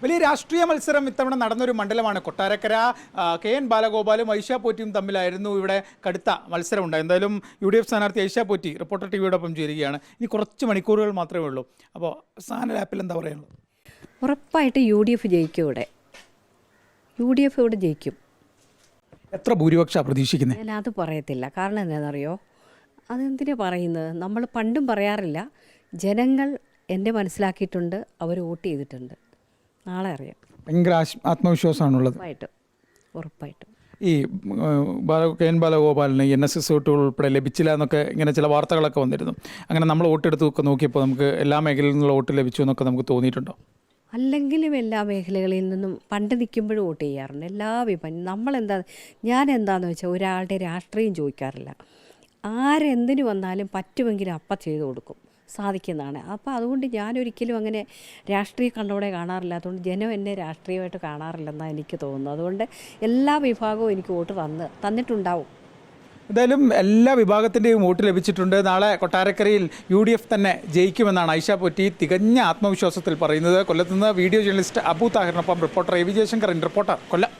വലിയ രാഷ്ട്രീയ മത്സരം ഇത്തവണ നടന്നൊരു മണ്ഡലമാണ് കൊട്ടാരക്കര. കെ.എൻ. ബാലഗോപാലും ഐഷ പോറ്റിയും തമ്മിലായിരുന്നു ഇവിടെ കടുത്ത മത്സരമുണ്ട്. എന്തായാലും UDF സ്ഥാനാർത്ഥി ഐഷ പോറ്റി റിപ്പോർട്ടർ TVയോടൊപ്പം ചേരുകയാണ്. ഇനി കുറച്ച് മണിക്കൂറുകൾ മാത്രമേ ഉള്ളൂ. അപ്പോൾ സ്ഥാന ലാപ്പിൽ എന്താ പറയുള്ളത്? ഉറപ്പായിട്ട് UDF ജയിക്കും. UDF ഇവിടെ ജയിക്കും. എത്ര ഭൂരിപക്ഷമാണ് പ്രതീക്ഷിക്കുന്നത്? ഞാൻ അത് പറയത്തില്ല. കാരണം എന്താണെന്നറിയോ, അതെന്തിനാ പറയുന്നത്? നമ്മൾ പണ്ടും പറയാറില്ല. ജനങ്ങൾ എന്നെ മനസ്സിലാക്കിയിട്ടുണ്ട്, അവർ വോട്ട് ചെയ്തിട്ടുണ്ട്. നാളെ അറിയാം. ഭയങ്കര ആത്മവിശ്വാസമാണുള്ളത്. ഉറപ്പായിട്ടും. ഈ കെ.എൻ. ബാലഗോപാലിന് NSS വോട്ടുകൾ ഉൾപ്പെടെ ലഭിച്ചില്ല എന്നൊക്കെ ഇങ്ങനെ ചില വാർത്തകളൊക്കെ വന്നിരുന്നു. അങ്ങനെ നമ്മൾ വോട്ടെടുത്തൊക്കെ നോക്കിയപ്പോൾ നമുക്ക് എല്ലാ മേഖലയിൽ നിന്നുള്ള വോട്ട് ലഭിച്ചു എന്നൊക്കെ നമുക്ക് തോന്നിയിട്ടുണ്ടോ? അല്ലെങ്കിലും എല്ലാ മേഖലകളിൽ നിന്നും പണ്ട് നിൽക്കുമ്പോഴും വോട്ട് ചെയ്യാറുണ്ട്. എല്ലാ ഞാൻ എന്താണെന്ന് വെച്ചാൽ ഒരാളുടെ രാഷ്ട്രീയം ചോദിക്കാറില്ല. ആരെന്തിനു വന്നാലും പറ്റുമെങ്കിലും അപ്പം ചെയ്തു കൊടുക്കും, സാധിക്കുന്നതാണ്. അപ്പോൾ അതുകൊണ്ട് ഞാനൊരിക്കലും അങ്ങനെ രാഷ്ട്രീയ കണ്ണോടെ കാണാറില്ലാത്തതുകൊണ്ട് ജനം എന്നെ രാഷ്ട്രീയമായിട്ട് കാണാറില്ലെന്നാണ് എനിക്ക് തോന്നുന്നത്. അതുകൊണ്ട് എല്ലാ വിഭാഗവും എനിക്ക് വോട്ട് തന്നിട്ടുണ്ടാവും. എന്തായാലും എല്ലാ വിഭാഗത്തിൻ്റെയും വോട്ട് ലഭിച്ചിട്ടുണ്ട്. നാളെ കൊട്ടാരക്കരയിൽ UDF തന്നെ ജയിക്കുമെന്നാണ് ഐഷ പോറ്റി തികഞ്ഞ ആത്മവിശ്വാസത്തിൽ പറയുന്നത്. കൊല്ലത്തുനിന്ന് വീഡിയോ ജേർണലിസ്റ്റ് അബു താഹിറിനൊപ്പം റിപ്പോർട്ടർ AV ജയശങ്കർ, റിപ്പോർട്ടർ കൊല്ലം.